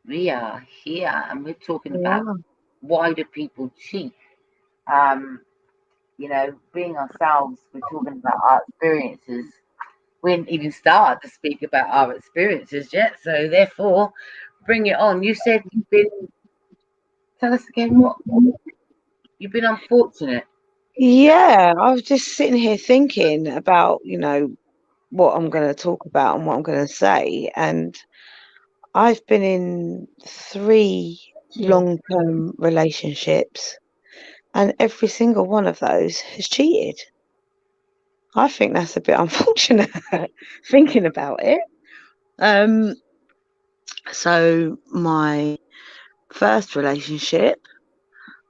We are here and we're talking about Yeah. why do people cheat? Being ourselves, we're talking about our experiences. We didn't even start to speak about our experiences yet, so therefore, bring it on. You said you've been, tell us again what you've been unfortunate. Yeah, I was just sitting here thinking about, what I'm going to talk about and what I'm going to say. And I've been in three long-term relationships, and every single one of those has cheated. I think that's a bit unfortunate thinking about it. Um, so my first relationship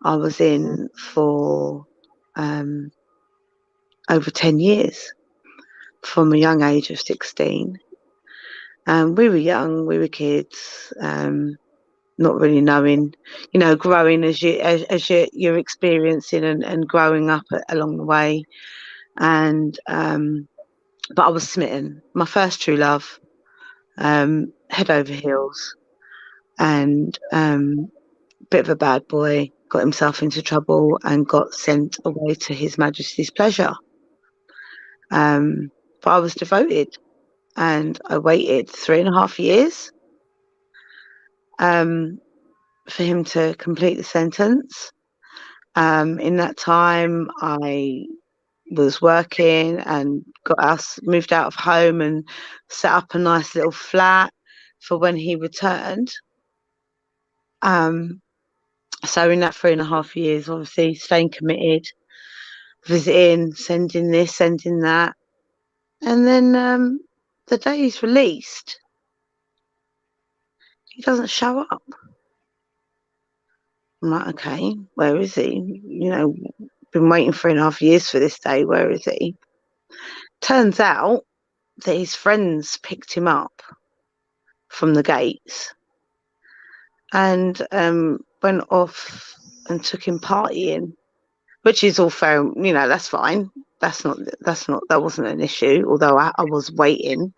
I was in for um, over 10 years from a young age of 16. We were young, we were kids, not really knowing, growing you're experiencing and growing up along the way. And but I was smitten. My first true love, head over heels, and bit of a bad boy. Got himself into trouble and got sent away to His Majesty's pleasure. But I was devoted, and I waited 3.5 years um, for him to complete the sentence. In that time, I was working and moved out of home and set up a nice little flat for when he returned. Um, so in that 3.5 years, obviously staying committed, visiting, sending this, sending that, and then the day he's released, he doesn't show up. I'm like, okay, where is he? Been waiting 3.5 years for this day. Where is he? Turns out that his friends picked him up from the gates and went off and took him partying, which is all fair. That's fine. That wasn't an issue. Although I was waiting.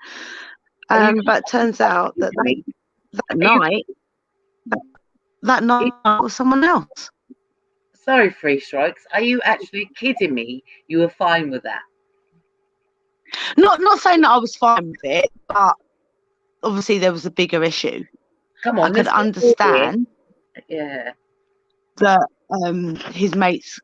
Are you But turns out that kidding me? that Are you, night, that night was someone else. sorry, Three Strikes. Are you actually kidding me? You were fine with that? Not saying that I was fine with it, but obviously there was a bigger issue. Come I on, could let's get through it. understand Yeah. that his mates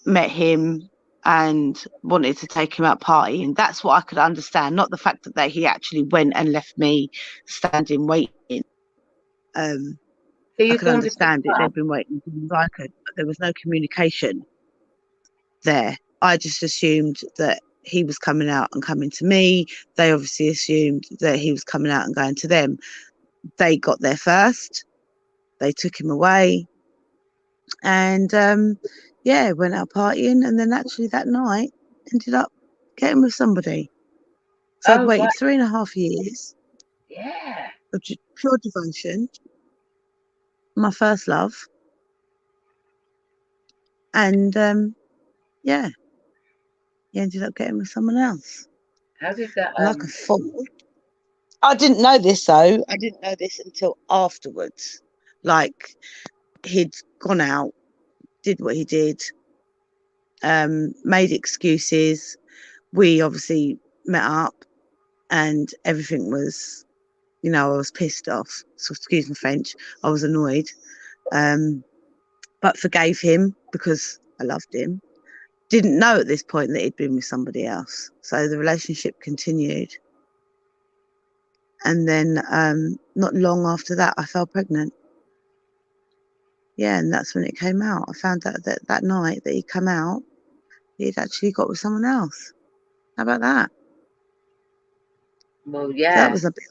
met him and wanted to take him out partying. That's what I could understand, not the fact that he actually went and left me standing waiting. Um, So I you've could gone to pick understand it. him They'd up. been waiting as long as I could, but there was no communication there. I just assumed that he was coming out and coming to me. They obviously assumed that he was coming out and going to them. They got there first. They took him away, and yeah, went out partying. And then actually that night ended up getting with somebody. So I'd Oh, right. waited 3.5 years Yeah. of pure devotion, my first love, and yeah, he ended up getting with someone else. How did that, Like a fool. I didn't know this though. I didn't know this until afterwards. Like he'd gone out, did what he did, made excuses. We obviously met up, and everything was, I was pissed off. So excuse my French. I was annoyed, um, but forgave him because I loved him. Didn't know at this point that he'd been with somebody else. So the relationship continued. And then not long after that, I fell pregnant. Yeah, and that's when it came out. I found out that night that he'd come out, he'd actually got with someone else. How about that? well, So that yeah. was a bit.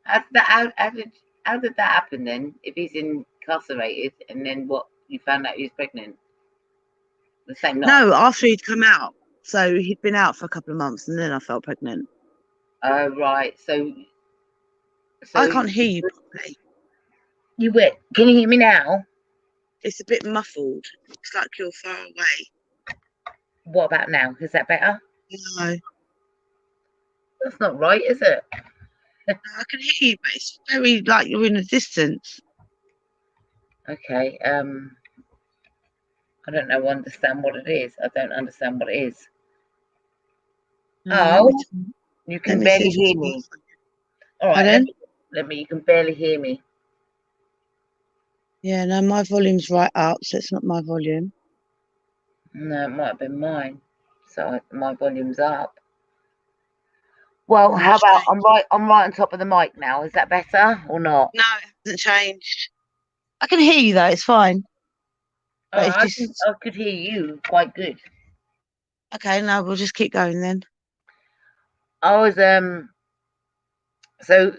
How did that happen then? If he's incarcerated and then what? You found out he was pregnant the same night. No, after he'd come out. So he'd been out for a couple of months, and then I fell pregnant. Oh, right. So I can't hear you properly. you went. Can you hear me now? It's a bit muffled. It's like you're far away. What about now? Is that better? No, That's not right, is it? I can hear you, but it's very like you're in a distance. Okay. I don't know. Understand what it is. I don't understand what it is. Let me Oh, you let can me see barely if it's hear my me. phone. All right. Pardon? Let me. You can barely hear me. Yeah, no, my volume's right up, so it's not my volume. No, it might have been mine. So my volume's up. Well, Oh, how about strange. I'm right on top of the mic now. Is that better or not? No, it hasn't changed. I can hear you though, it's fine. Oh, But it's just I could hear you quite good. okay, no, we'll just keep going then. I was so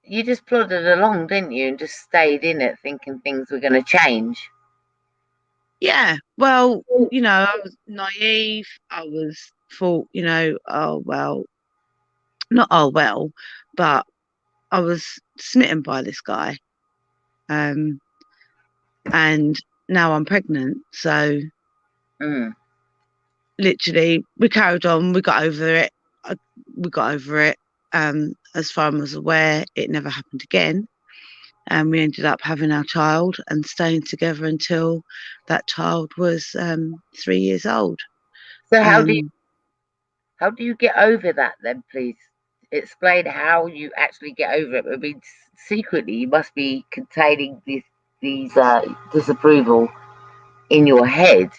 you just plodded along, didn't you, and just stayed in it thinking things were gonna change. Yeah. Well, you know, I was naive. I was thought, oh well, not oh well, but I was smitten by this guy. Um, and now I'm pregnant. So Mm. literally we carried on, we got over it. We got over it. As far as I was aware, it never happened again. And we ended up having our child and staying together until that child was 3 years old. So Um, how do you get over that then, please? Explain how you actually get over it. I mean, secretly, you must be containing these disapproval in your head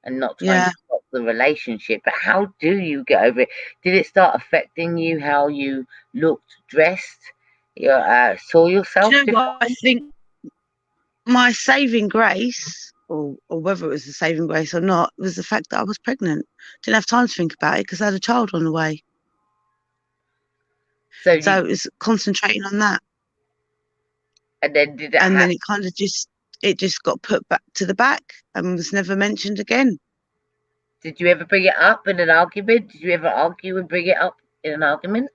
and not trying to yeah. stop the relationship. But how do you get over it? Did it start affecting you how you looked, dressed, saw Do yourself you know what I differently? think? My saving grace, or whether it was a saving grace or not, was the fact that I was pregnant. Didn't have time to think about it because I had a child on the way. So So you, it was concentrating on that. and then did it And then have? it just got put back to the back and was never mentioned again. Did you ever bring it up in an argument? Did you ever argue and bring it up in an argument?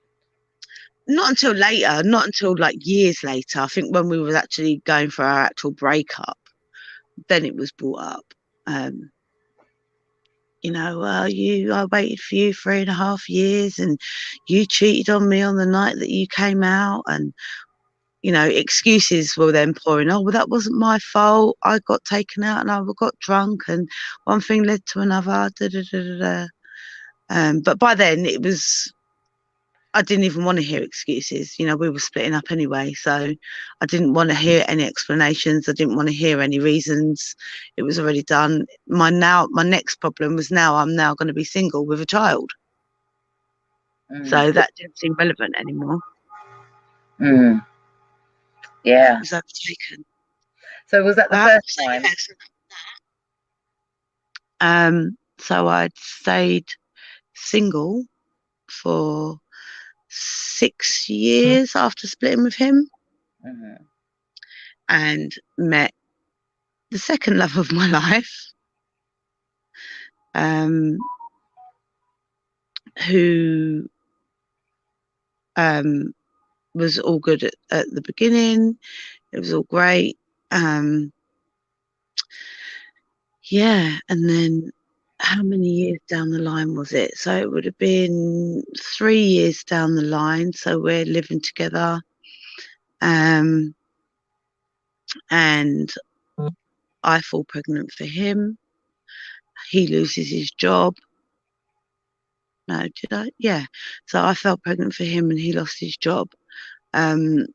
Not until later, not until like years later. I think when we were actually going for our actual breakup, then it was brought up. Um, I waited for you 3.5 years and you cheated on me on the night that you came out. And, excuses were then pouring. Oh, well, that wasn't my fault. I got taken out and I got drunk and one thing led to another. Da, da, da, da, da. But by then I didn't even want to hear excuses. We were splitting up anyway. So I didn't want to hear any explanations. I didn't want to hear any reasons. It was already done. My next problem was now I'm now going to be single with a child. Mm. So that didn't seem relevant anymore. Mm. It Yeah. was overtaken. So was that the But first so time? yes. So I'd stayed single for 6 years after splitting with him Hmm. and met the second love of my life, who um, was all good at the beginning. It was all great. Yeah, and then how many years down the line was it? So it would have been 3 years down the line. So we're living together, and I fall pregnant for him. He loses his job. No, did I? Yeah. So I fell pregnant for him, and he lost his job. Um,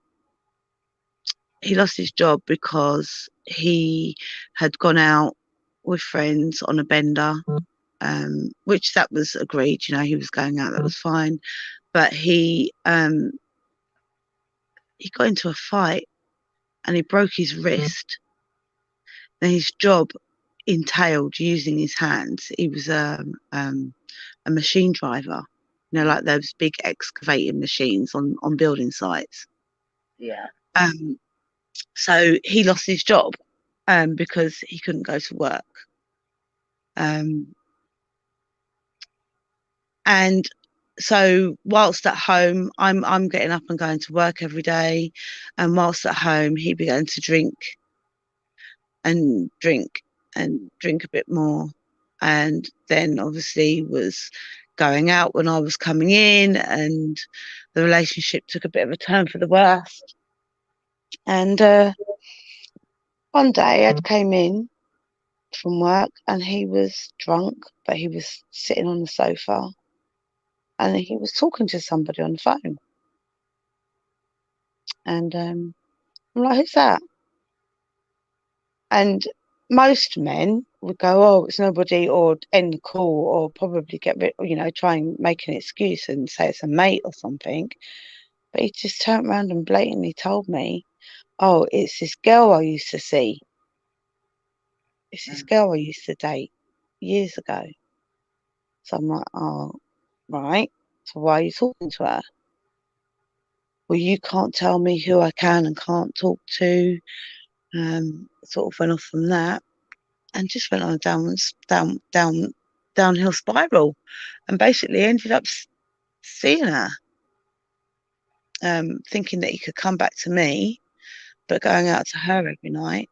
he lost his job because he had gone out with friends on a bender, which that was agreed. He was going out, that was fine. But he got into a fight and he broke his wrist. And his job entailed using his hands. He was a machine driver, like those big excavating machines on building sites. Yeah. Um, so he lost his job because he couldn't go to work. Um, and so whilst at home, I'm getting up and going to work every day, and whilst at home, he began to drink and drink and drink a bit more, and then obviously was going out when I was coming in, and the relationship took a bit of a turn for the worst. And one day I came in from work and he was drunk, but he was sitting on the sofa and he was talking to somebody on the phone. And I'm like, who's that? And most men would go, oh, it's nobody, or end the call, or probably get rid, try and make an excuse and say it's a mate or something. But he just turned around and blatantly told me, oh, it's this girl I used to see. It's this girl I used to date years ago. So I'm like, oh, right. So why are you talking to her? Well, you can't tell me who I can and can't talk to. Sort of went off from that and just went on a downhill spiral, and basically ended up seeing her, thinking that he could come back to me, but going out to her every night.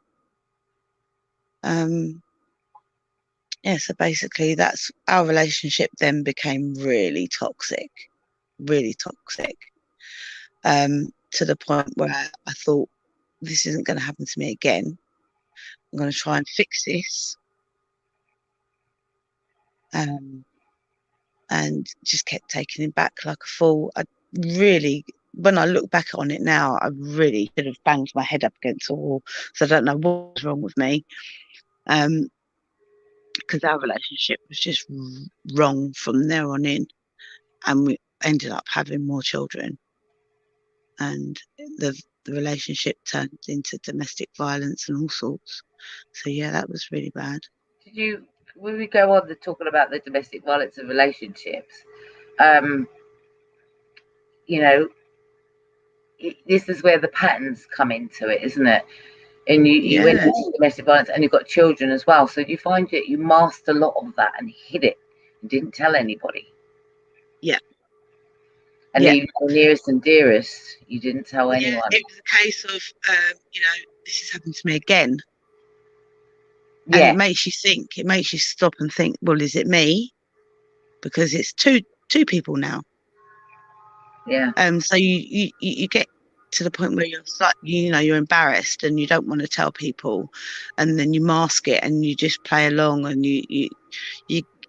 Yeah, so basically that's our relationship then became really toxic, to the point where I thought, this isn't going to happen to me again. I'm going to try and fix this. And just kept taking him back like a fool. When I look back on it now, I really should have banged my head up against the wall. So I don't know what was wrong with me. Because our relationship was just wrong from there on in. And we ended up having more children. And the relationship turned into domestic violence and all sorts. So yeah, that was really bad. When we go on to talking about the domestic violence of relationships, this is where the patterns come into it, isn't it? And you went into domestic violence and you've got children as well. So you find that you masked a lot of that and hid it and didn't tell anybody. Yeah. And even the nearest and dearest, you didn't tell anyone. It was a case of, this has happened to me again. Yeah. And it makes you think, it makes you stop and think, well, is it me? Because it's two people now. Yeah. So you get to the point where you're embarrassed and you don't want to tell people, and then you mask it and you just play along, and you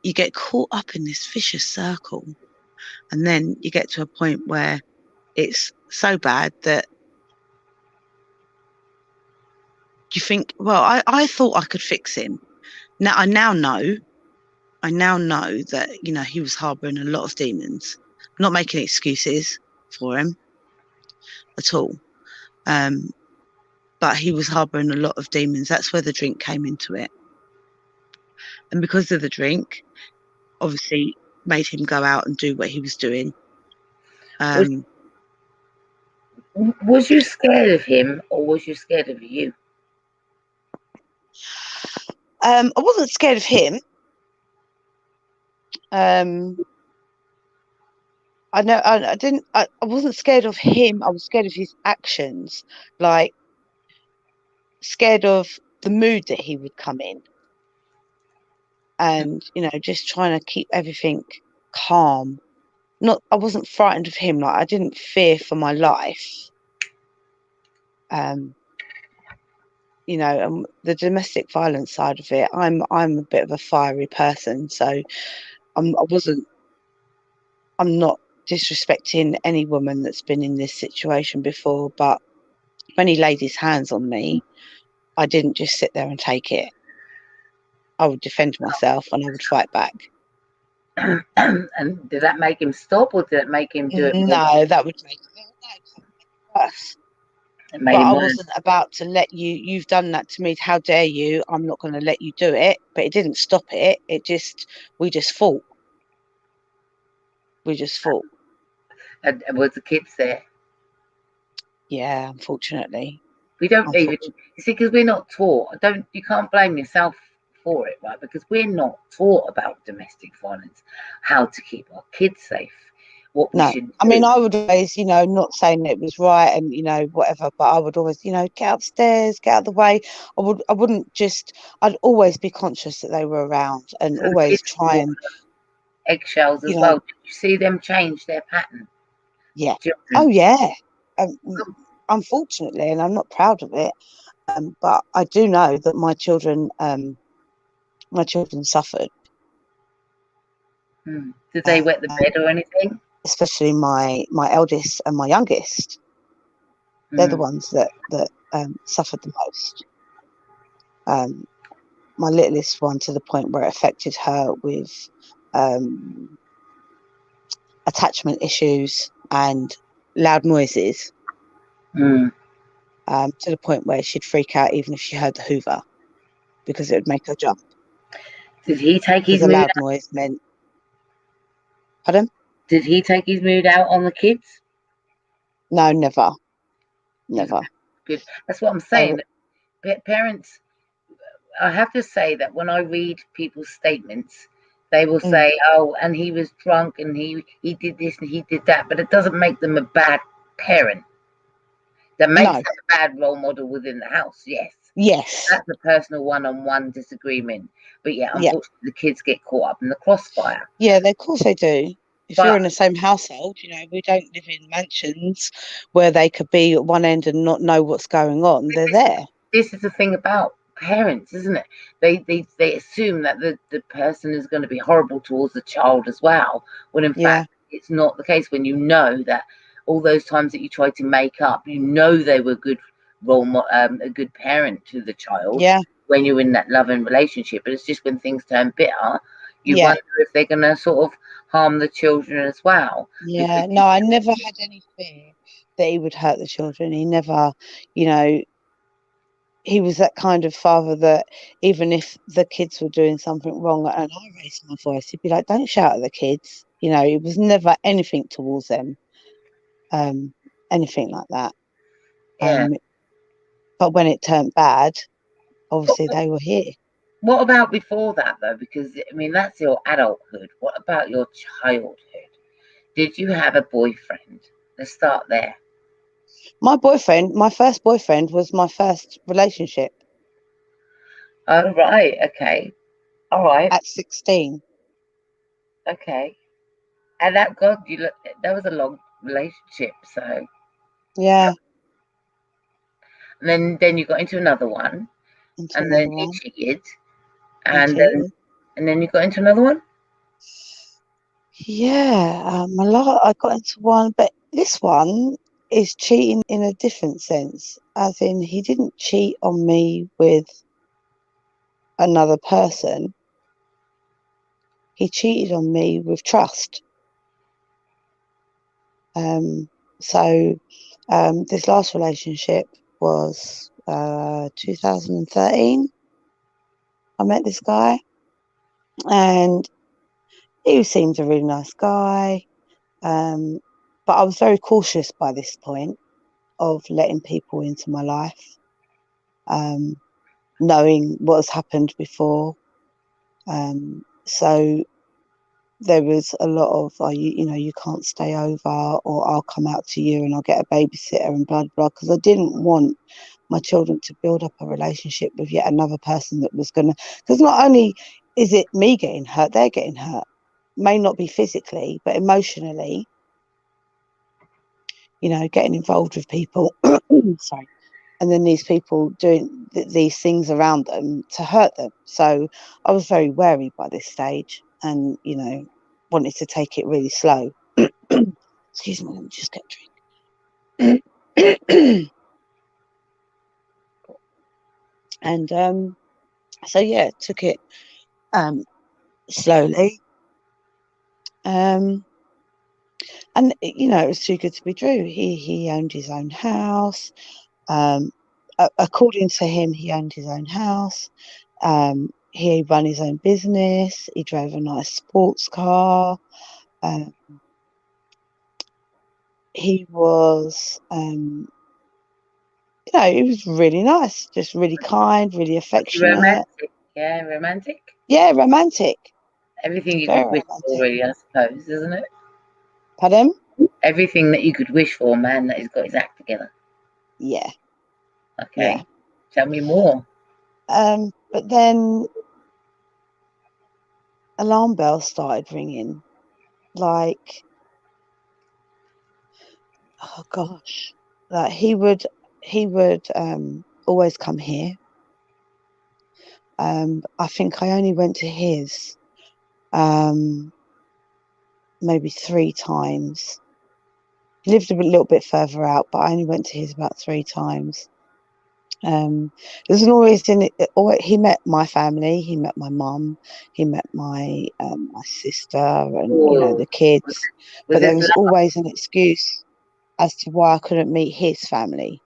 get caught up in this vicious circle, and then you get to a point where it's so bad that you think, well, I thought I could fix him. Now I now know that he was harboring a lot of demons. I'm not making excuses for him at all. But he was harboring a lot of demons. That's where the drink came into it. And because of the drink, obviously made him go out and do what he was doing. Was you scared of him, or was you scared of you? I wasn't scared of him. I wasn't scared of him. I was scared of his actions, like scared of the mood that he would come in, and just trying to keep everything calm. I wasn't frightened of him. Like, I didn't fear for my life. And the domestic violence side of it, I'm a bit of a fiery person, so I'm not disrespecting any woman that's been in this situation before, but when he laid his hands on me, I didn't just sit there and take it. I would defend myself and I would fight back. And did that make him stop, or did it make him do it more? No, that would make it worse. But I wasn't about to let you've done that to me, how dare you, I'm not going to let you do it. But it didn't stop it. We just fought. And was the kids there? Yeah, unfortunately. We don't even, you see, because we're not taught. You can't blame yourself for it, right? Because we're not taught about domestic violence, how to keep our kids safe, what we should do. I mean, I would always, not saying it was right and whatever, but I would always, get upstairs, get out of the way. I'd always be conscious that they were around, and always try and eggshells as well. Did you see them change their pattern? Yeah. Oh, children. yeah. Um, Unfortunately, and I'm not proud of it, but I do know that my children suffered, Did they wet the bed or anything? especially my eldest and my youngest. They're the Mm. ones that suffered the most. Um, my littlest one, to the point where it affected her with um, attachment issues and loud noises, Mm. to the point where she'd freak out even if she heard the Hoover, because it would make her jump, Did he take because his the mood loud noise meant, pardon? Did he take his mood out on the kids? No, never, Good. never. Good. That's what I'm They saying. were, Parents, I have to say that when I read people's statements, they will mm, say, "Oh, and he was drunk, and he did this and he did that," but it doesn't make them a bad parent. That makes no, them a bad role model within the house. Yes, yes, that's a personal one-on-one disagreement. But yeah, yeah, unfortunately, the kids get caught up in the crossfire. yeah. Of course they do. If you're But in the same household, we don't live in mansions where they could be at one end and not know what's going on. They're there. this is the thing about parents, isn't it? They assume that the person is going to be horrible towards the child as well, when in Yeah, fact it's not the case. When you know that all those times that you tried to make up, they were good a good parent to the child yeah, when you're in that loving relationship. But it's just when things turn bitter, you yeah, wonder if they're going to sort of harm the children as well, because yeah. No, I never had any fear that he would hurt the children. He never, you know, he was that kind of father that even if the kids were doing something wrong and I raised my voice, he'd be like, "Don't shout at the kids." It was never anything towards them, um, anything like that. yeah. Um, but when it turned bad, But obviously they were here. what about before that though? Because I mean, that's your adulthood. What about your childhood? Did you have a boyfriend? Let's start there. My first boyfriend was my first relationship Oh, right. Okay. All right. at 16. Okay. And that God, that was a long relationship. So, Yeah, and then you got into another one, into and then another you one cheated, and and then cheated. and then you got into another one. Yeah, I got into one, but this one is cheating in a different sense, as in he didn't cheat on me with another person. He cheated on me with trust. Um, so this last relationship was 2013. I met this guy, and he seemed a really nice guy. Um, but I was very cautious by this point of letting people into my life, um, knowing what has happened before. So there was a lot of, oh, you can't stay over, or I'll come out to you and I'll get a babysitter and blah, blah, because I didn't want my children to build up a relationship with yet another person that was going to, because not only is it me getting hurt, they're getting hurt. May not be physically, but emotionally, getting involved with people. Sorry. And then these people doing these things around them to hurt them. So I was very wary by this stage, and wanted to take it really slow. Excuse me, let me just get a drink. And so yeah, took it slowly. Um, and it was too good to be true. He owned his own house. Um, According to him, he owned his own house. He ran his own business. He drove a nice sports car. Um, he was, he was really nice, just really kind, really Was he affectionate. romantic? Yeah, romantic. Yeah, romantic, Everything you very could wish for, romantic. really, I suppose, isn't it? Pardon? Everything that you could wish for, a man that has got his act together. Yeah, yeah. Okay, tell me more. But then alarm bells started ringing. Like, oh gosh, like he would always come here. I think I only went to his um maybe 3 times. He lived a little bit further out, but I only went to his about 3 times. It was always in it. He met my family. He met my mum. He met my sister, and Or the kids. was But there this was love? always an excuse as to why I couldn't meet his family.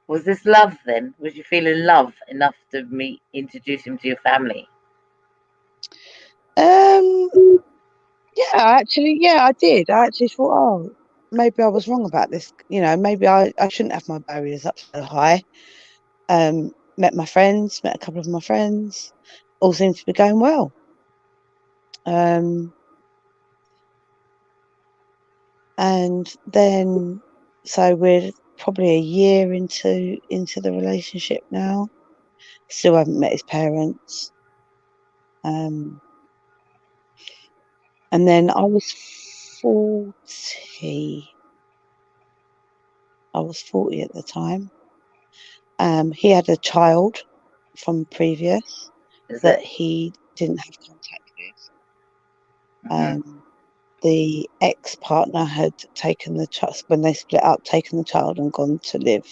Was this love then? Was you feeling love enough to introduce him to your family? Um, yeah, actually, yeah, I did. I actually thought, oh, maybe I was wrong about this. Maybe I shouldn't have my barriers up so high. Met my friends, met a couple of my friends. All seemed to be going well. Um, and then so we're probably a year into the relationship now. Still haven't met his parents. Um, and then I was 40. I was 40 at the time. He had a child from previous Is that it? he didn't have contact with. Hmm. The ex-partner had taken the child when they split up, taken the child and gone to live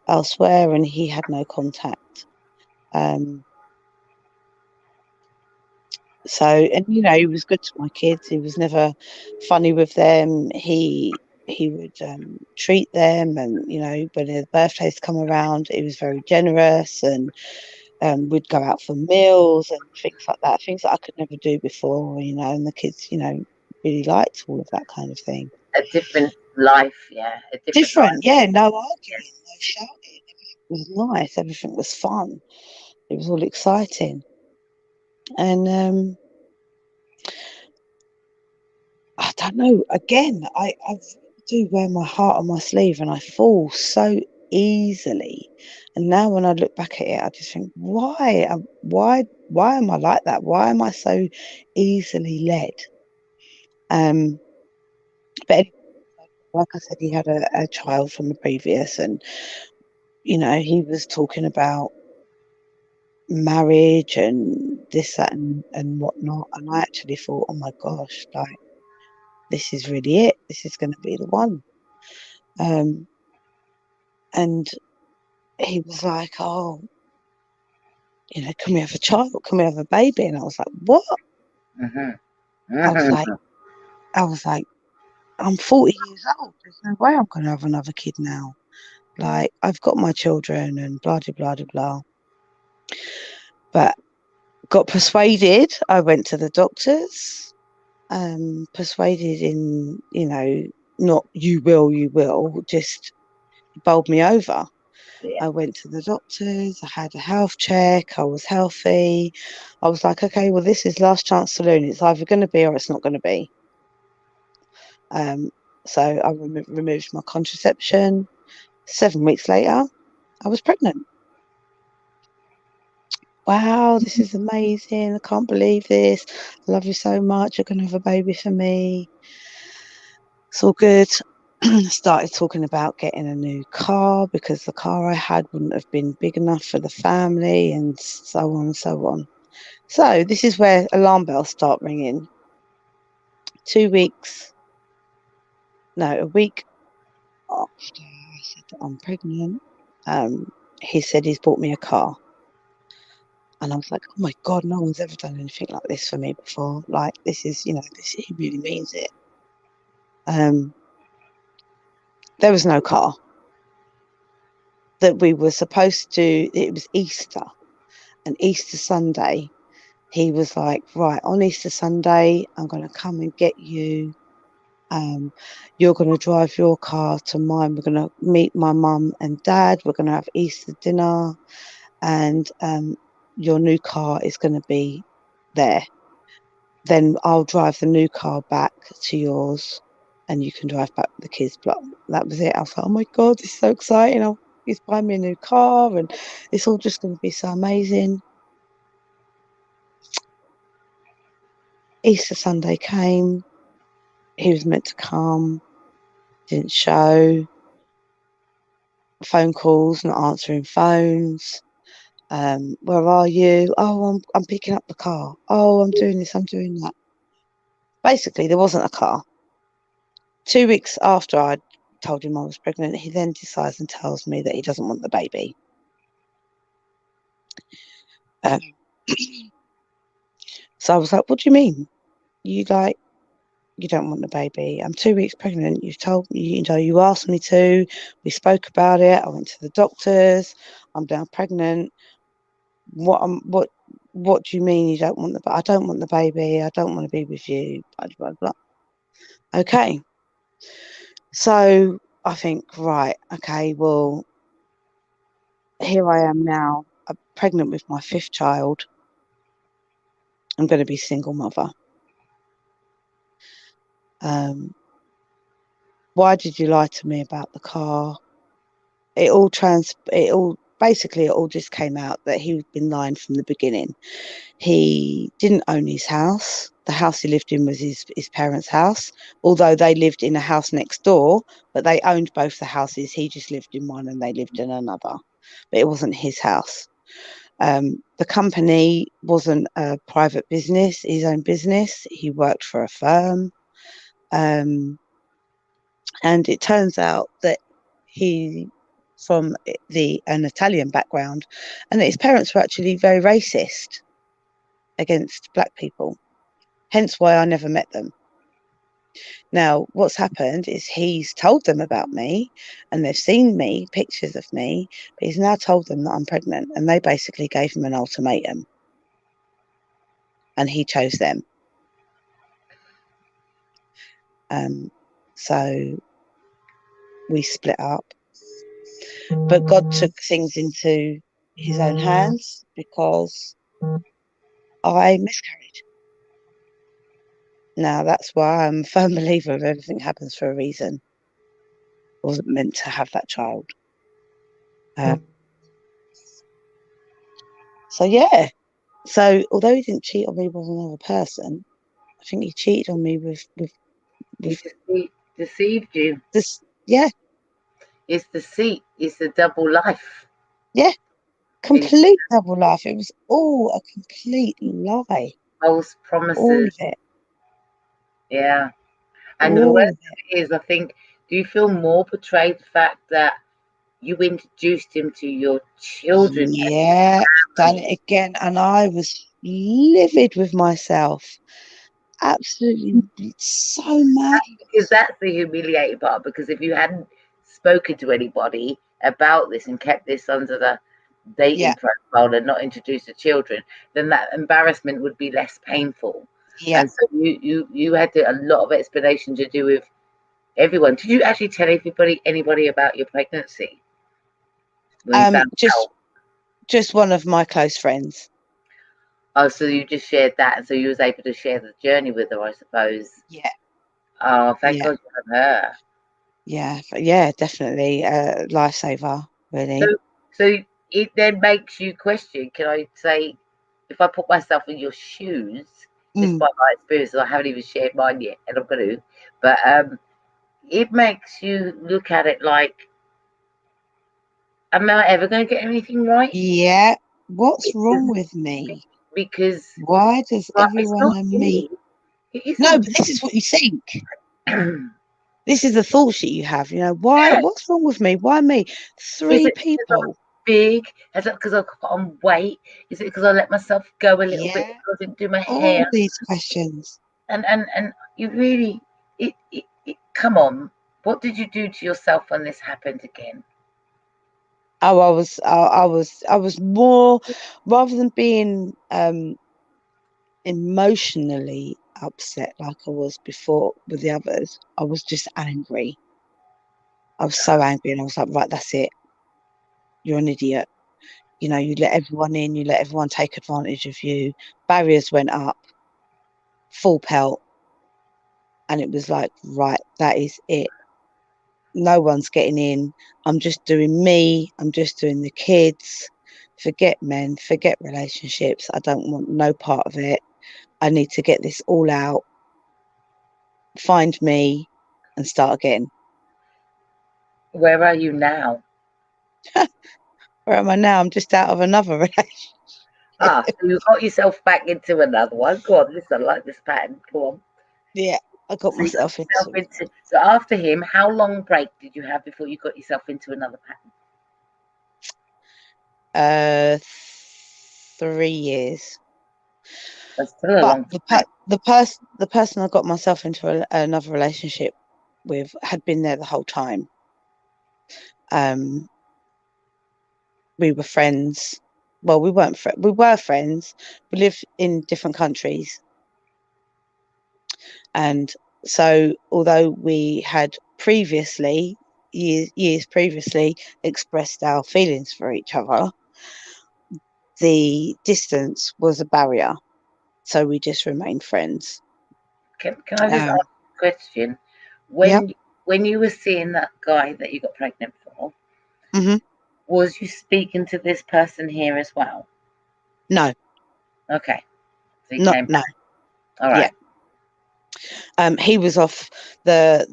elsewhere, and he had no contact. Um, and he was good to my kids. He was never funny with them. He would treat them, and when their birthdays come around, he was very generous, and we'd go out for meals and things like that. Things that I could never do before, and the kids, really liked all of that kind of thing. A different life, yeah, a different Different, life. yeah. No arguing, Yes. no shouting. It was nice. Everything was fun. It was all exciting, and I don't know. Again, I do wear my heart on my sleeve, and I fall so easily. And now, when I look back at it, I just think, why am I like that? Why am I so easily led? Um, but anyway, like I said, he had a child from the previous, and he was talking about marriage and this, that, and whatnot. And I actually thought, oh my gosh, like this is really it. This is going to be the one. Um, and he was like, "Oh, can we have a child? Can we have a baby?" And I was like, "What?" Hmm. I was like, Hmm. I was like, "I'm 40 years old. There's no way I'm going to have another kid now. Like, I've got my children and blah blah blah blah blah." But got persuaded. I went to the doctors. Persuaded in, not you will, just bowled me over. Yeah. I went to the doctors, I had a health check, I was healthy. I was like, okay, well, this is last chance saloon. It's either going to be or it's not going to be. Um, so I removed my contraception. 7 weeks later, I was pregnant. Wow, this is amazing. I can't believe this. I love you so much. You're going to have a baby for me. It's all good. Started talking about getting a new car because the car I had wouldn't have been big enough for the family, and so on and so on. So this is where alarm bells start ringing. 2 weeks, no, a week after I said that I'm pregnant, um, he said he's bought me a car. And I was like, oh my God, no one's ever done anything like this for me before. Like, this is, he really means it. Um, there was no car that we were supposed to, it was Easter, and Easter Sunday, he was like, right, on Easter Sunday, I'm going to come and get you. You're going to drive your car to mine. We're going to meet my mum and dad. We're going to have Easter dinner, and your new car is going to be there. Then I'll drive the new car back to yours, and you can drive back the kids. But that was it. I was like, oh my God, this is so exciting. He's buying me a new car, and it's all just going to be so amazing. Easter Sunday came. He was meant to come. didn't show. Phone calls, not answering phones. Where are you? Oh, I'm picking up the car. Oh, I'm doing this, I'm doing that. Basically, there wasn't a car. 2 weeks after I told him I was pregnant, he then decides and tells me that he doesn't want the baby. Um, so I was like, what do you mean? You don't want the baby? I'm 2 weeks pregnant. You've told me, you asked me to. We spoke about it. I went to the doctors. I'm now pregnant. What do you mean you don't want I don't want the baby. I don't want to be with you. Blah, blah, blah. Okay. So I think, right, okay, well, here I am now. I'm pregnant with my 5th child. I'm going to be single mother. Why did you lie to me about the car? It all just came out that he'd been lying from the beginning. He didn't own his house. The house he lived in was his parents' house, although they lived in a house next door, but they owned both the houses. He just lived in one and they lived in another, but it wasn't his house. The company wasn't a private business, his own business. He worked for a firm. And it turns out that he from an Italian background, and that his parents were actually very racist against black people, hence why I never met them. Now, what's happened is he's told them about me, and they've seen me, pictures of me, but he's now told them that I'm pregnant, and they basically gave him an ultimatum, and he chose them. So we split up, but God took things into his own hands because I miscarried. Now, that's why I'm a firm believer of everything happens for a reason. I wasn't meant to have that child. So, yeah. So, although he didn't cheat on me with another person, I think he cheated on me with He deceived you. this. Yeah. It's deceit. It's a double life. Yeah. It's Complete double life. It was all a complete lie. false All promises. of it. Yeah. And the All worst of of it. it is, I think, do you feel more betrayed the fact that you introduced him to your children? Yeah. Done it again. And I was livid with myself. Absolutely so mad. Because that's the humiliating part. Because if you hadn't spoken to anybody about this and kept this under the Yeah. dating profile and not introduced the children, then that embarrassment would be less painful. Yeah. And so you had a lot of explanation to do with everyone. Did you actually tell anybody about your pregnancy when you found out? Just one of my close friends. Oh, so you just shared that, and so you was able to share the journey with her, I suppose. Yeah. Oh, thank Yeah. God you have her. Yeah, definitely a lifesaver, really. So it then makes you question, can I say, if I put myself in your shoes, just by my experience, I haven't even shared mine yet, and I'm going to, but it makes you look at it like, am I ever going to get anything right? Yeah. What's wrong Because, with me? because Why does it's everyone not and me? you. It No, isn't but this is what you think. you. This is the thoughts that you have. Why? What's wrong with me? Why me? Is Three it because I'm people. big? Is it because I've put on weight? Is it because I let myself go a little bit Yeah. because I didn't do my All hair? these questions. And you really, come on. What did you do to yourself when this happened again? Oh, I was more, rather than being emotionally upset like I was before with the others, I was just angry. I was so angry, and I was like, right, that's it. You're an idiot. You let everyone in, you let everyone take advantage of you. Barriers went up, full pelt, and it was like, right, that is it. No one's getting in. I'm just doing me. I'm just doing the kids. Forget men, forget relationships. I don't want no part of it. I need to get this all out, find me, and start again. Where are you now? Where am I now? I'm just out of another relationship. Ah, so you got yourself back into another one. Go on, listen, I like this pattern. Go on. Yeah, I got So you got myself yourself into into. So after him, how long break did you have before you got yourself into another pattern? uh 3 years. That's still a But long time. the person I got myself into another relationship with had been there the whole time. Um, we were friends. Well, we weren't we were friends. We lived in different countries, and so although we had previously years previously expressed our feelings for each other, the distance was a barrier. So we just remained friends. Can I just ask Um, a question? yeah. When you were seeing that guy that you got pregnant for, Hmm. was you speaking to this person here as well? No, Okay, so he not came no. back. All Yeah. right. He was off the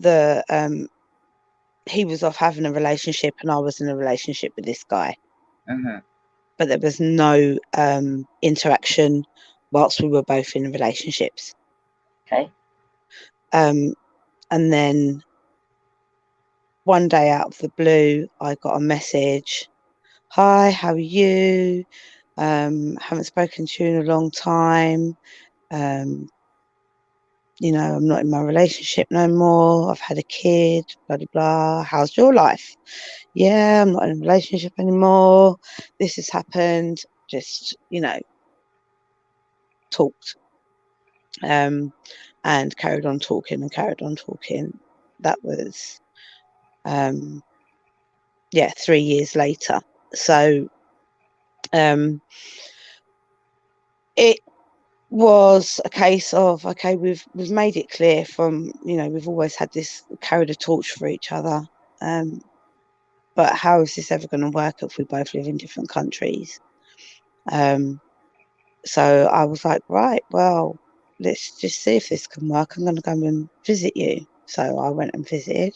he was off having a relationship, and I was in a relationship with this guy. Mm-hmm. But there was no interaction whilst we were both in relationships. Okay. Um, and then one day out of the blue, I got a message. Hi, how are you? Haven't spoken to you in a long time. Um, I'm not in my relationship no more. I've had a kid, blah, blah, blah. How's your life? Yeah, I'm not in a relationship anymore. This has happened. Just, talked, and carried on talking and carried on talking. That was, um, 3 years later. So, um, it was a case of, okay, we've made it clear from, we've always had this, carried a torch for each other. Um, but how is this ever going to work if we both live in different countries? So I was like, right, well, let's just see if this can work. I'm going to go and visit you. So I went and visited.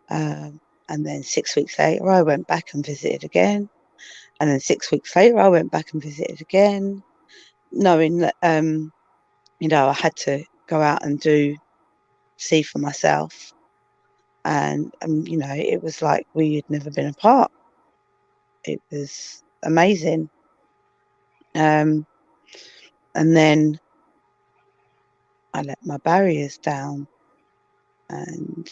And then 6 weeks later, I went back and visited again. And then 6 weeks later, I went back and visited again, knowing that, I had to go out and see for myself. And, it was like we had never been apart. It was amazing. Um, and then I let my barriers down, and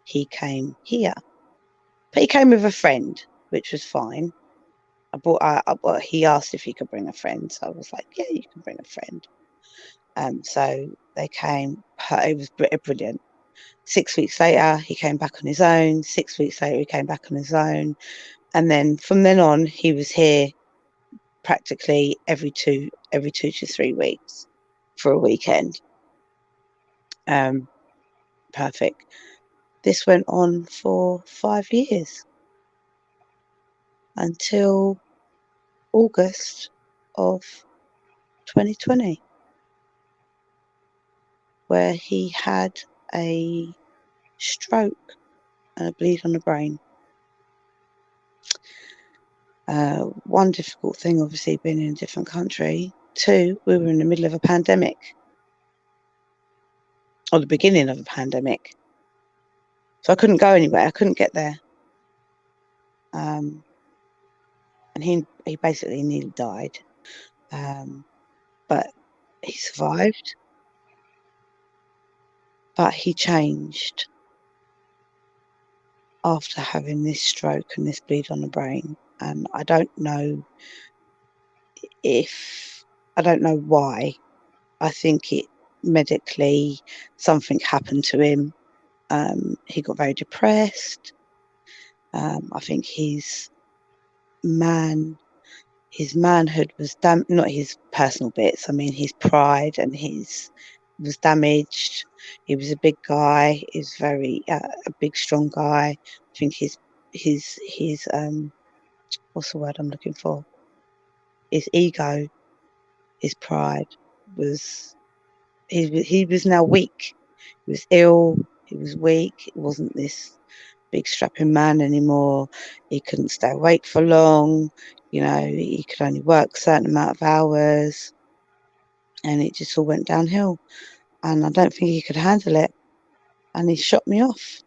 he came here. But he came with a friend, which was fine. Well, he asked if he could bring a friend, so I was like, yeah, you can bring a friend. So they came. It was brilliant. 6 weeks later, he came back on his own. 6 weeks later, he came back on his own, and then from then on, he was here practically every two to 3 weeks for a weekend. Perfect. This went on for 5 years until August of 2020, where he had a stroke and a bleed on the brain. One difficult thing, obviously, being in a different country. Two, we were in the middle of a pandemic, or the beginning of a pandemic. So I couldn't go anywhere. I couldn't get there. And he basically nearly died. But he survived. But he changed after having this stroke and this bleed on the brain. And I don't know why. I think it medically, something happened to him. He got very depressed. I think his manhood was not his personal bits. I mean, his pride and his was damaged. He was a big guy. He was very a big, strong guy. I think his what's the word I'm looking for? His ego, his pride was he was now weak. He was ill. He was weak. It wasn't this. big strapping man anymore. He couldn't stay awake for long. You know, he could only work a certain amount of hours, and it just all went downhill. And I don't think he could handle it. And he shut me off.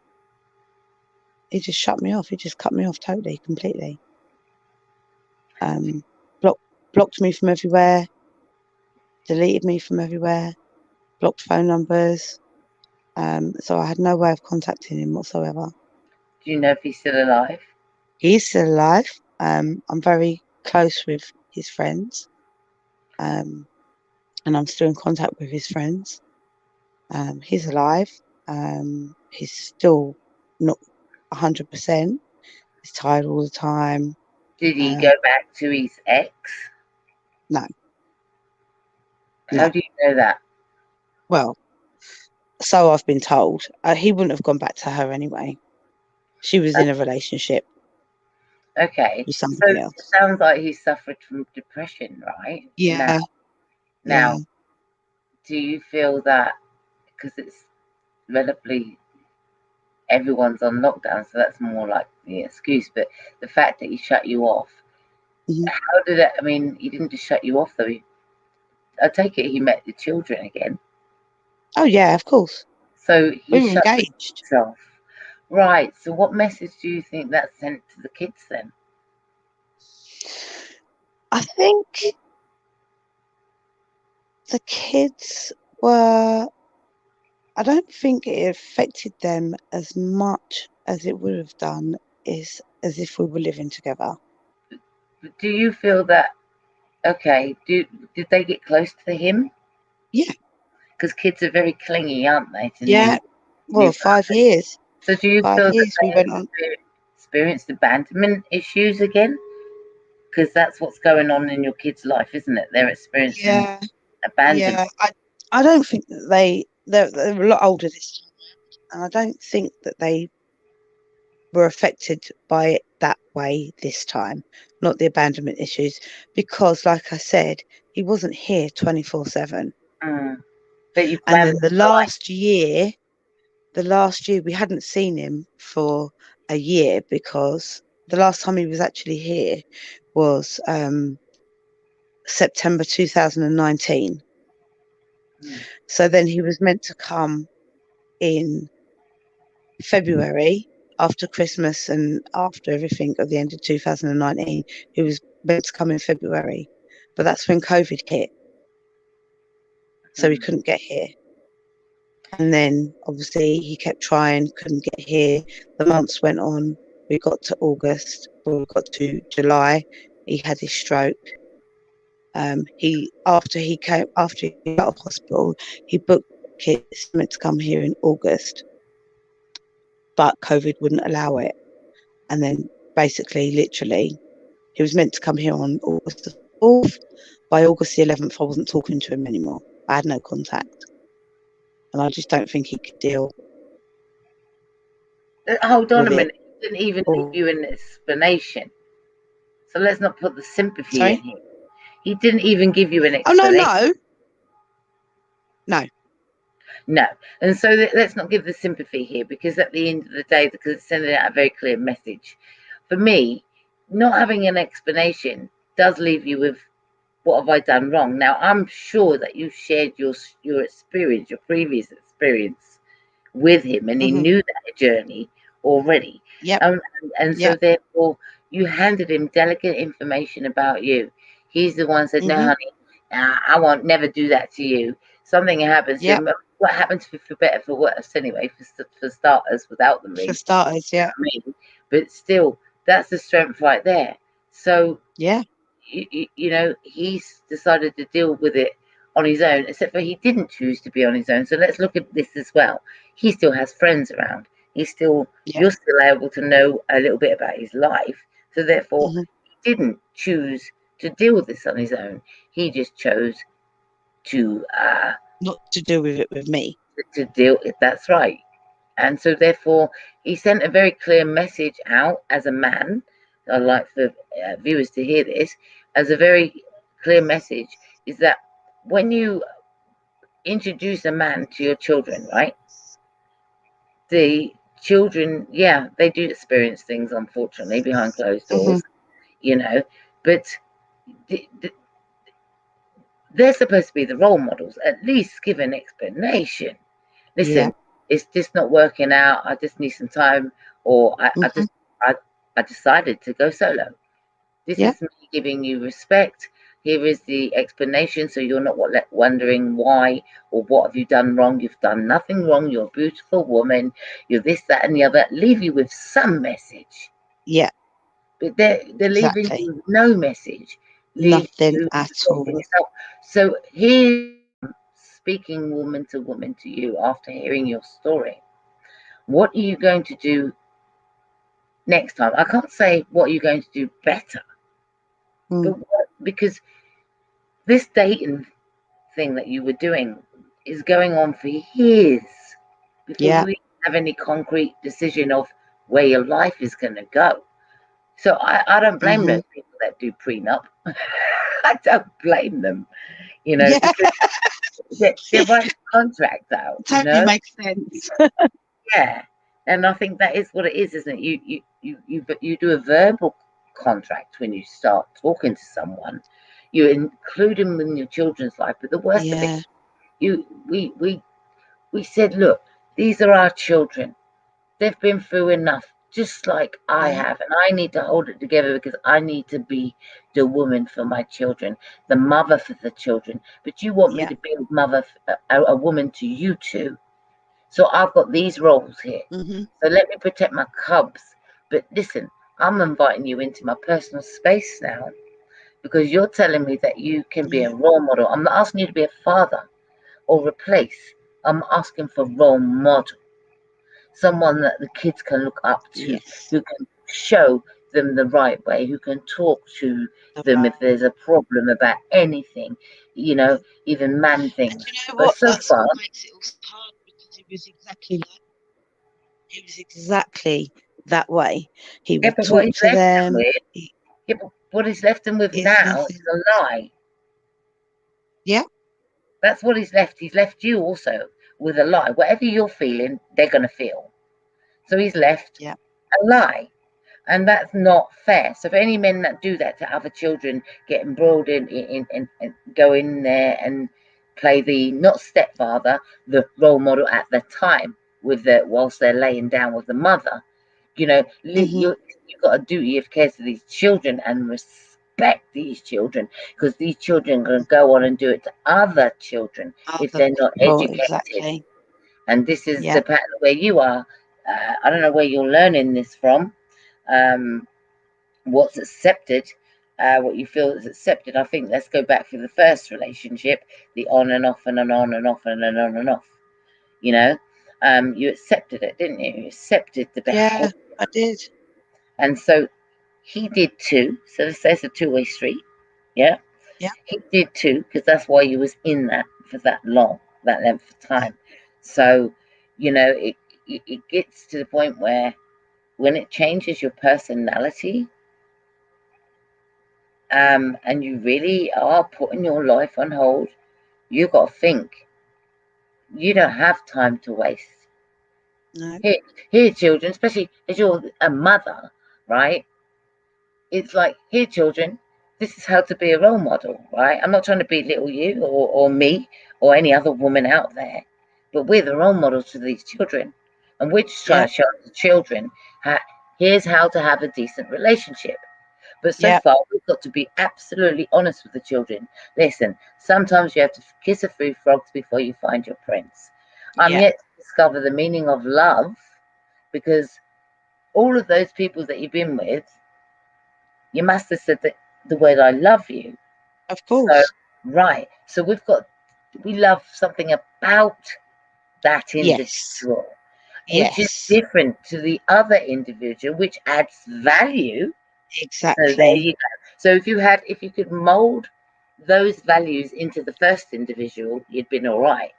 He just shut me off. He just cut me off totally, completely. Blocked me from everywhere, deleted me from everywhere, blocked phone numbers. So I had no way of contacting him whatsoever. Do you know if he's still alive? He is still alive. I'm very close with his friends, and I'm still in contact with his friends. He's alive. He's still not 100%. He's tired all the time. Did he go back to his ex? No. How do you know that? Well, so I've been told. He wouldn't have gone back to her anyway. She was in a relationship Okay, with so somebody it else. sounds like he suffered from depression, right? Yeah. Now, do you feel that because it's relatively everyone's on lockdown, so that's more like the excuse, but the fact that he shut you off, how did it? I mean, he didn't just shut you off though. I take it he met the children again. Oh yeah, of course. So he We were shut engaged. himself. Right. So what message do you think that sent to the kids then? I think the kids were, I don't think it affected them as much as it would have done as if we were living together. Do you feel that, okay, did they get close to him? Yeah. Because kids are very clingy, aren't they, to Yeah. new Well, 5 years. So do you 5 feel that years we went on. they experienced abandonment issues again? Because that's what's going on in your kids' life, isn't it? They're experiencing Yeah. abandonment. Yeah. I don't think that they're a lot older this time, and I don't think that they were affected by it that way this time, not the abandonment issues, because like I said, he wasn't here 24/7. But you And planned then the last year we hadn't seen him for a year, because the last time he was actually here was September 2019. So then he was meant to come in February, after Christmas and after everything at the end of 2019. He was meant to come in February, but that's when COVID hit. So he couldn't get here. And then obviously he kept trying, couldn't get here. The months went on. We got to August, we got to July. He had his stroke. After he got out of hospital, he booked kids meant to come here in August, but COVID wouldn't allow it. And then basically, literally, he was meant to come here on August the 4th. By August the 11th, I wasn't talking to him anymore. I had no contact. And I just don't think he could deal. Hold on a with minute. it. He didn't even give you an explanation. So let's not put the sympathy in here. He didn't even give you an explanation. Oh, no. No. And so let's not give the sympathy here, because at the end of the day, because it's sending out a very clear message. For me, not having an explanation does leave you with, what have I done wrong? Now, I'm sure that you shared your experience, your previous experience with him, and he knew that journey already. Yep. So therefore, you handed him delicate information about you. He's the one said, no, honey, I won't never do that to you. Something happens to him. What happens for better, for worse, anyway, for starters, without the ring. For starters, yeah. I mean, but still, that's the strength right there. So, yeah, you know, he's decided to deal with it on his own, except for he didn't choose to be on his own. So let's look at this as well. He still has friends around. You're still able to know a little bit about his life. So therefore, he didn't choose to deal with this on his own. He just chose to not to deal with it with me. To deal with, that's right. And so therefore, he sent a very clear message out as a man. I'd like for viewers to hear this as a very clear message, is that when you introduce a man to your children, right, the children, yeah, they do experience things, unfortunately, behind closed Hmm. doors, you know, but th- th- they're supposed to be the role models. At least give an explanation. Yeah. Listen, it's just not working out. I just need some time, or Hmm. I decided to go solo. This Yeah. is me giving you respect. Here is the explanation, so you're not wondering why or what have you done wrong. You've done nothing wrong. You're a beautiful woman. You're this, that, and the other. Leave you with some message, Yeah. but they're leaving Exactly. you with no message. Leave Nothing you at from all. yourself. So here, speaking woman to you after hearing your story. What are you going to do next time? I can't say what you're going to do better, Mm. but because this dating thing that you were doing is going on for years before Yeah. you even have any concrete decision of where your life is going to go. So I don't blame Hmm. those people that do prenup. I don't blame them, Yeah. because they're writing contracts out, Totally makes sense. Yeah, and I think that is what it is, isn't it? You do a verbal contract when you start talking to someone. You include them in your children's life, but the worst of it, Yeah. you we said, look, these are our children. They've been through enough, just like I Yeah. have, and I need to hold it together because I need to be the woman for my children, the mother for the children. But you want me Yeah. to be a mother, a woman to you too. So I've got these roles here. Hmm. So let me protect my cubs. But listen, I'm inviting you into my personal space now because you're telling me that you can be a Yeah. role model. I'm not asking you to be a father or replace. I'm asking for role model, someone that the kids can look up to, Yes. who can show them the right way, who can talk to The them if right. there's a problem about anything, even man And things. you know But what? so That's far, what makes it also hard because he was exactly that way. He yeah, would but what talk he's to left them them. with, He yeah, but what he's left them with is now is nothing. a lie. Yeah. That's what he's left. He's left you also with a lie. Whatever you're feeling, they're going to feel. So he's left Yeah. a lie. And that's not fair. So for any men that do that to other children, get embroiled in go in there and play the not stepfather, the role model at the time with the whilst they're laying down with the mother, Hmm. you've got a duty of care to these children and respect these children because these children can go on and do it to other children if Other they're not people. educated. Exactly. And this is Yeah. the pattern where you are. I don't know where you're learning this from, um, what's accepted, what you feel is accepted. I think let's go back to the first relationship, the on and off and an on and off and an on and off. You know, you accepted it, didn't you? You accepted the Yeah. behavior, I did. and so he did too. So this is a two-way street. Yeah, Yeah. he did too because that's why he was in that for that long, that length of time. So, it gets to the point where when it changes your personality, and you really are putting your life on hold, you got to think you don't have time to waste. No. Here, children, especially as you're a mother, right? It's like, here, children, this is how to be a role model, right? I'm not trying to belittle you or me or any other woman out there, but we're the role models to these children. And we're just trying Yeah. to show the children how, here's how to have a decent relationship. But so Yeah. far, we've got to be absolutely honest with the children. Listen, sometimes you have to kiss a few frogs before you find your prince. I'm Yeah. yet to discover the meaning of love because all of those people that you've been with, you must have said the word I love you. Of So, course. right. So we love something about that Yes. individual, which is Yes. different to the other individual, which adds value. So there Exactly. you go. So if you could mold those values into the first individual, you'd been all right.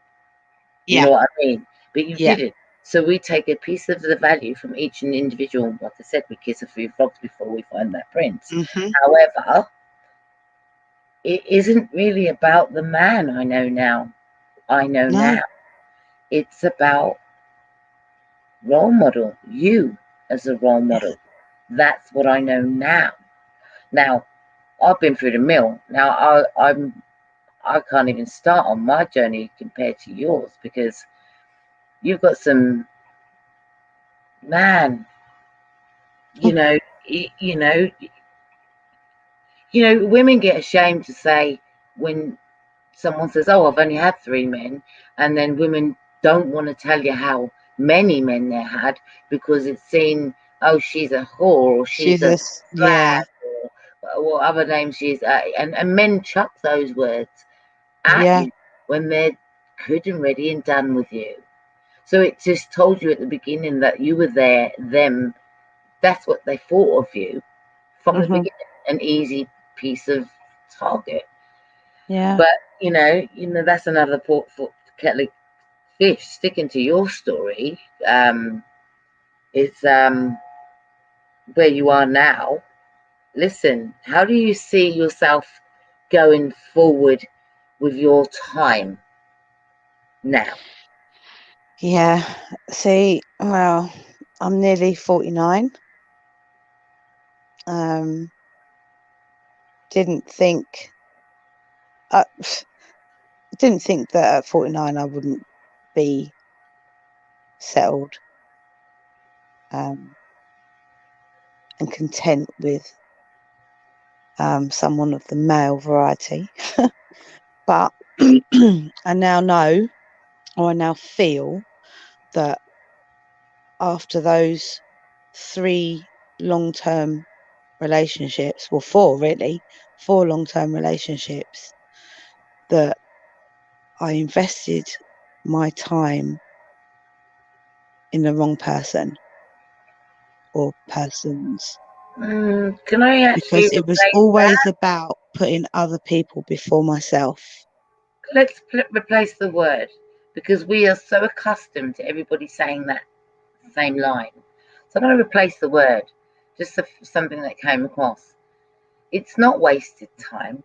You Yeah. know what I mean? But you Yeah. didn't. So we take a piece of the value from each individual. Like I said, we kiss a few frogs before we find that prince. Hmm. However, it isn't really about the man. I know now. No. It's about role model, you as a role model. That's what I know now. Now, I've been through the mill. Now, I can't even start on my journey compared to yours, because you've got some, man, you know, you know, women get ashamed to say, when someone says, "Oh, I've only had three men," and then women don't want to tell you how many men they had, because it's seen, oh, she's a whore, or she's a Jesus, yeah, slag, or what other name she's, and men chuck those words at yeah, you when they're good and ready and done with you. So it just told you at the beginning that you were there, them. That's what they thought of you from the hmm, beginning, an easy piece of target. yeah, But that's another port for kettle of fish. Sticking to your story, is where you are now. Listen, how do you see yourself going forward with your time now? yeah. See, well, I'm nearly 49. Um, didn't think, I didn't think that at 49 I wouldn't be settled, um, and content with someone of the male variety. But I now know, or I now feel, that after those three long-term relationships, well, four really, four long-term relationships, that I invested my time in the wrong person or persons, Can I actually because it was replace always that? about putting other people before myself. Let's replace the word, because we are so accustomed to everybody saying that same line. So I'm going to replace the word, just something that came across. It's not wasted time.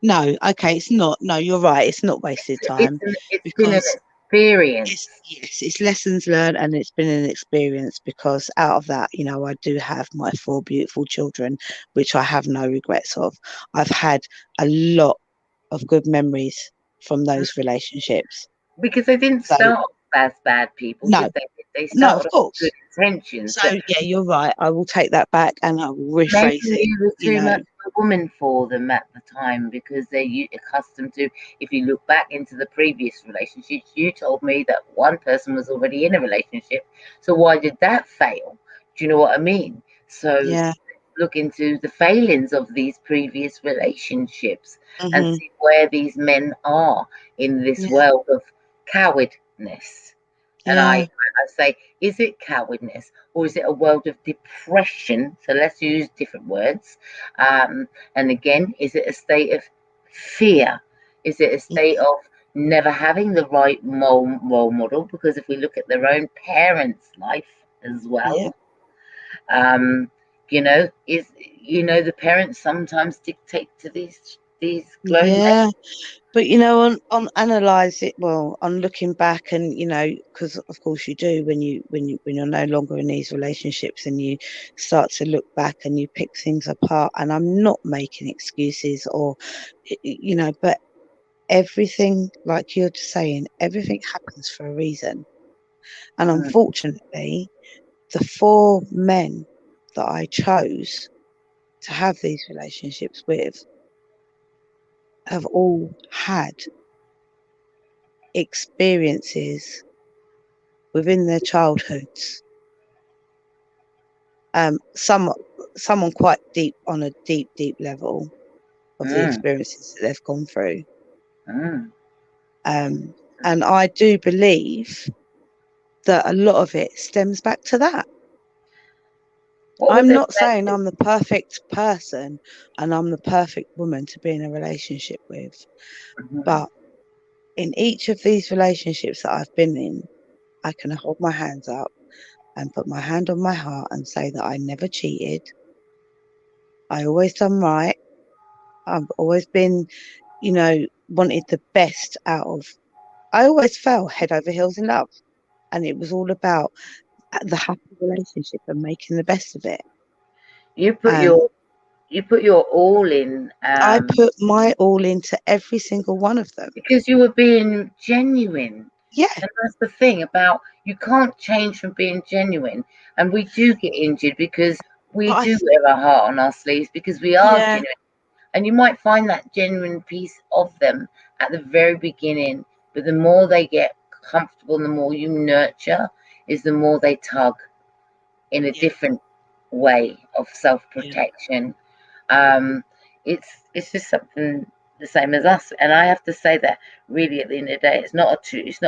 No, okay, it's not. No, you're right. It's not wasted time, It's been an because experience. it's lessons learned, and it's been an experience, because out of that, I do have my four beautiful children, which I have no regrets of. I've had a lot of good memories from those relationships. Because they didn't So start off as bad people, no, did they? They no, of started off with course. good intentions. So yeah, you're right. I will take that back and I will Maybe rephrase it. you were too much of a woman for them at the time, because they're accustomed to. If you look back into the previous relationships, you told me that one person was already in a relationship. So why did that fail? Do you know what I mean? So Yeah. look into the failings of these previous relationships and Hmm. see where these men are in this Yeah. world of cowardness. And Yeah. I say, is it cowardness, or is it a world of depression? So let's use different words. And again, is it a state of fear? Is it a state of never having the right role model? Because if we look at their own parents' life as Yeah. well, um, is the parents sometimes dictate to these grown men. Yeah. But on analyze it, well, on looking back, and because of course you do, when you're no longer in these relationships, and you start to look back and you pick things apart. And I'm not making excuses, or but everything, like you're saying, everything happens for a reason. And Mm, unfortunately, the four men that I chose to have these relationships with have all had experiences within their childhoods. Some Someone quite deep, on a deep, deep level, of the mm, experiences that they've gone through. mm. Um, and I do believe that a lot of it stems back to that. What was I'm it not that? saying I'm the perfect person and I'm the perfect woman to be in a relationship with, Mhm. but in each of these relationships that I've been in, I can hold my hands up and put my hand on my heart and say that I never cheated. I always done right. I've always been, wanted the best out of. I always fell head over heels in love, and it was all about the happy relationship and making the best of it. You put Um, your you put your all in, I put my all into every single one of them. because you were being genuine. Yeah, And that's the thing about, you can't change from being genuine. And we do get injured because we but do wear our heart on our sleeves because we are yeah, genuine. And you might find that genuine piece of them at the very beginning, but the more they get comfortable and the more you nurture, is the more they tug in a yeah, different way of yeah. self-protection. um, it's just something the same as us. And I have to say that really, at the end of the day, it's not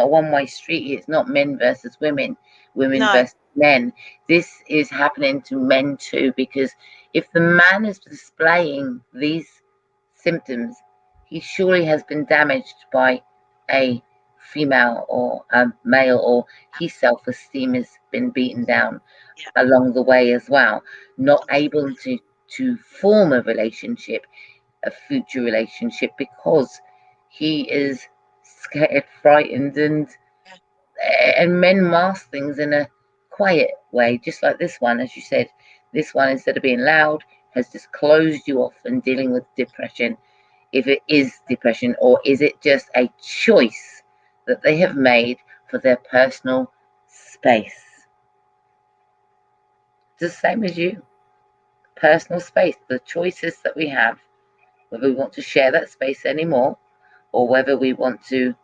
a one-way street. It's not men versus women, women No, versus men. This is happening to men too, because if the man is displaying these symptoms, he surely has been damaged by a female or a male, or his self-esteem has been beaten down yeah, along the way as well, not able to form a relationship, a future relationship, because he is scared, frightened, yeah, and men mask things in a quiet way, just like this one. As you said, this one, instead of being loud, has just closed you off and dealing with depression. If it is depression, or is it just a choice that they have made for their personal space? It's the same as you. Personal space, the choices that we have, whether we want to share that space anymore, or whether we want to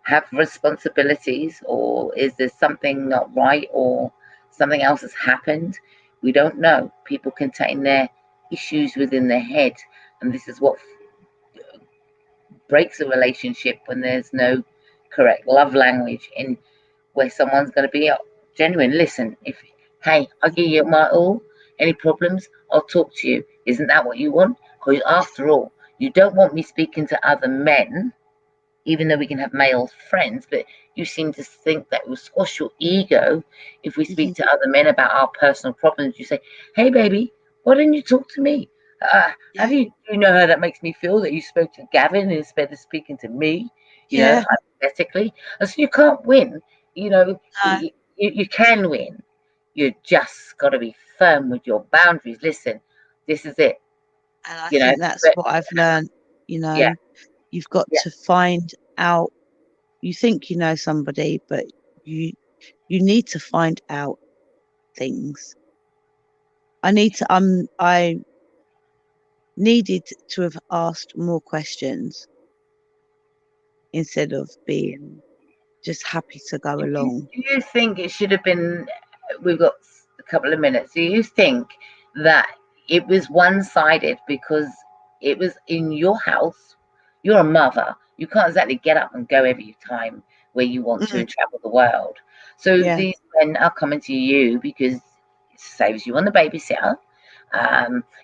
have responsibilities, or is there something not right, or something else has happened. We don't know. People contain their issues within their head, and this is what breaks a relationship, when there's no correct love language, in where someone's going to be genuine. Listen, if, hey, I'll give you my all. Any problems, I'll talk to you. Isn't that what you want? Because after all, you don't want me speaking to other men, even though we can have male friends, but you seem to think that will squash your ego if we speak mhm, to other men about our personal problems. You say, hey, baby, why don't you talk to me? yeah, Do you know how that makes me feel that you spoke to Gavin instead of speaking to me, yeah. hypothetically? And so you can't win. You know, No, you can win. You just got to be firm with your boundaries. Listen, this is it, and I you know, think that's but what I've learned. You yeah, know, you've got yeah. to find out. You think you know somebody, but you you need to find out things. I needed to have asked more questions instead of being just happy to go along. Do you think it should have been? We've got a couple of minutes. Do you think that it was one-sided because it was in your house? You're a mother. You can't exactly get up and go every time where you want to Mm, and travel the world. So yeah, these men are coming to you because it saves you on the babysitter.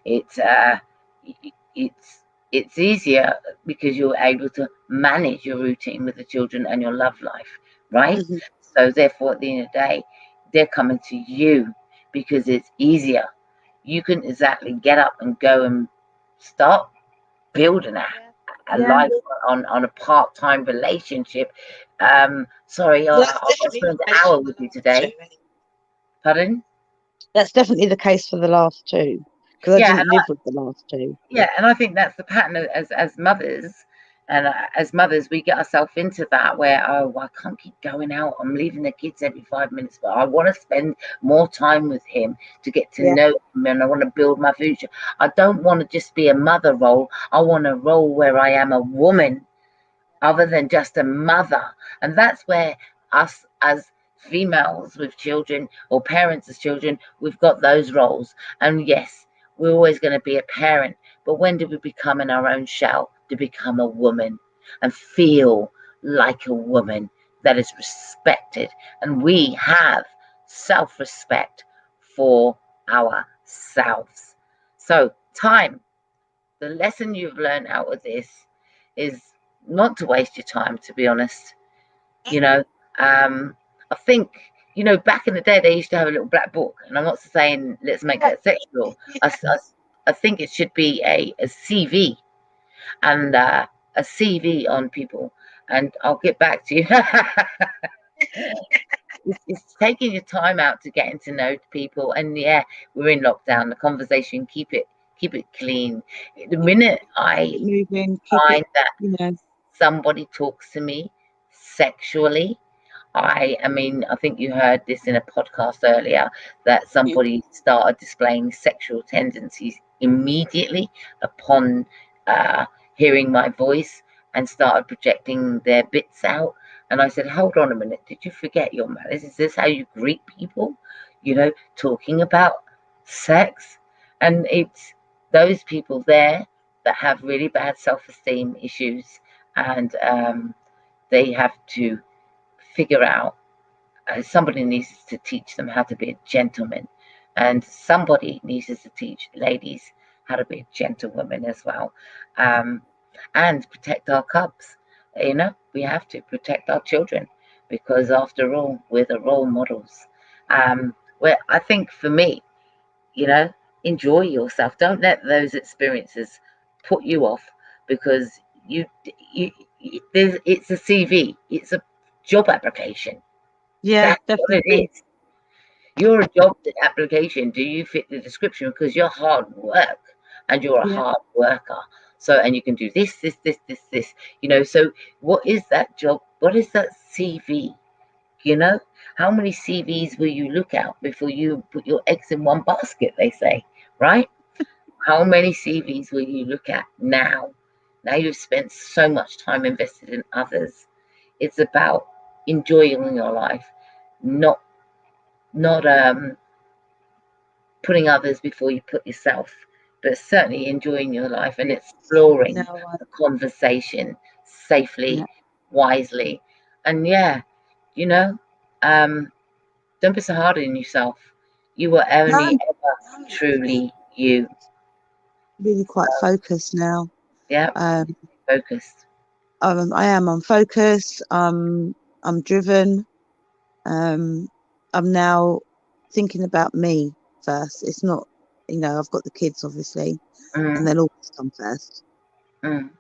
It's it's it's easier because you're able to manage your routine with the children and your love life, right? mhm, So therefore, at the end of the day, they're coming to you because it's easier. You can exactly get up and go and start building yeah, a yeah. life on a part-time relationship. Sorry, Well, that's I'll definitely spend the an case hour for the with you last two. today. Pardon? That's definitely the case for the last two because I Yeah, didn't live with the last two. yeah, and I think that's the pattern as mothers, and as mothers, we get ourselves into that where, oh, I can't keep going out. I'm leaving the kids every 5 minutes, but I want to spend more time with him to get to Yeah, know him, and I want to build my future. I don't want to just be a mother role. I want a role where I am a woman other than just a mother. And that's where us as females with children, or parents as children, we've got those roles. And yes, we're always going to be a parent, but when do we become in our own shell to become a woman and feel like a woman that is respected? And we have self-respect for ourselves. So time, the lesson you've learned out of this is not to waste your time, to be honest. you know um I think, back in the day they used to have a little black book, and I'm not saying let's make that sexual. I think it should be a CV, and a CV on people, and I'll get back to you. it's taking your time out to getting to know people. And yeah, we're in lockdown. The conversation, keep it clean. The minute Keep I it moving, keep it, find that you know. somebody talks to me sexually, I mean, I think you heard this in a podcast earlier that Yeah. somebody started displaying sexual tendencies immediately upon uh, hearing my voice and started projecting their bits out. And I said, hold on a minute, did you forget your manners? Is this how you greet people? Talking about sex? And it's those people there that have really bad self-esteem issues, and they have to figure out, somebody needs to teach them how to be a gentleman, and somebody needs to teach ladies how to be a gentlewoman as well, um, and protect our cubs. We have to protect our children, because after all, we're the role models. Where I think for me, you know, enjoy yourself. Don't let those experiences put you off, because you, it's a CV, it's a job application. Yeah, That's what it definitely. is. You're a job application. Do you fit the description? Because you're hard work and you're a Yeah. hard worker. So, and you can do this. So what is that job? What is that CV? You know, how many CVs will you look at before you put your eggs in one basket? They say, right? How many CVs will you look at now? Now you've spent so much time invested in others. It's about enjoying your life, not not putting others before you put yourself, but certainly enjoying your life and Yes. No, exploring the conversation yeah. safely, wisely. And yeah, you know, um, don't be so hard on yourself. You are No, only ever no, truly you. really quite focused now. Yeah, Um, focused. I am on focus. I'm driven. Um, I'm now thinking about me first. It's not, I've got the kids obviously, and Mm, they'll always come first. mm.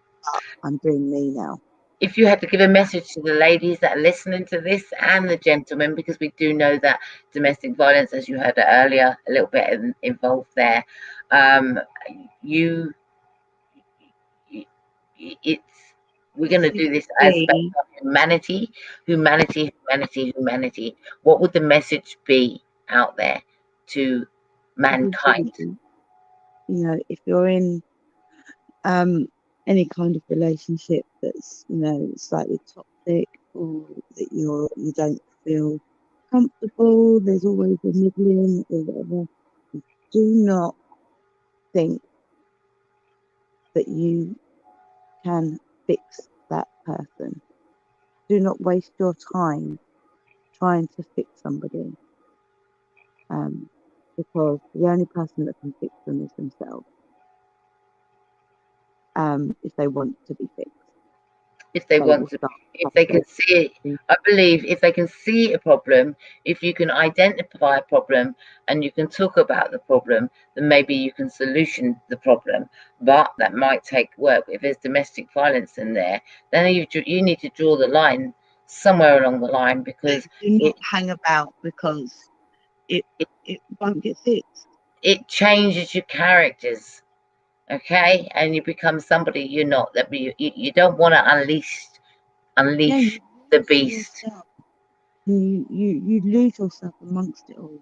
I'm doing me now. If you had to give a message to the ladies that are listening to this, and the gentlemen, because we do know that domestic violence, as you heard earlier, a little bit involved there. Um, you, it's we're going to do this as Basically, humanity, humanity. What would the message be out there to everybody, mankind? if you're in um any kind of relationship that's slightly toxic, or that you don't feel comfortable, there's always a niggling or whatever. Do not think that you can fix that person. Do not waste your time trying to fix somebody, um, because the only person that can fix them is themselves, if they want to be fixed. If they They will want to, start if the they can process. see it. I believe if they can see a problem, if you can identify a problem and you can talk about the problem, then maybe you can solution the problem. But that might take work. If there's domestic violence in there, then you need to draw the line somewhere along the line, because Do it not hang about, because it it, it won't get fixed. it changes your characters. Okay, and you become somebody you're not. That you don't want to Yeah, unleash you the lose beast. yourself. You lose yourself amongst it all,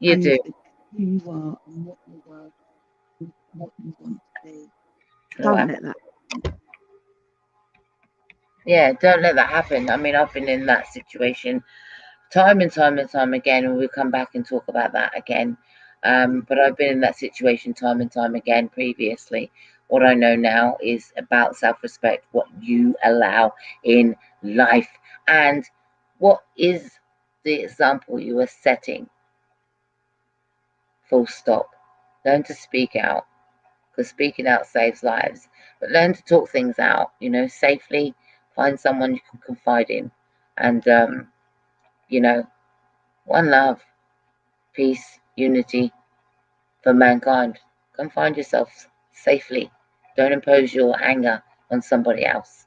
You and you do. forget who you are and what you were and what you want to be. Don't Right. let that. Yeah, don't let that happen. I mean, I've been in that situation time and time and time again, and we'll come back and talk about that again. But I've been in that situation time and time again previously. What I know now is about self respect, what you allow in life, and what is the example you are setting, full stop. Learn to speak out, because speaking out saves lives. But learn to talk things out, safely. Find someone you can confide in, and you know, one love, peace, unity for mankind. Come find yourself safely. Don't impose your anger on somebody else.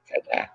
Take care.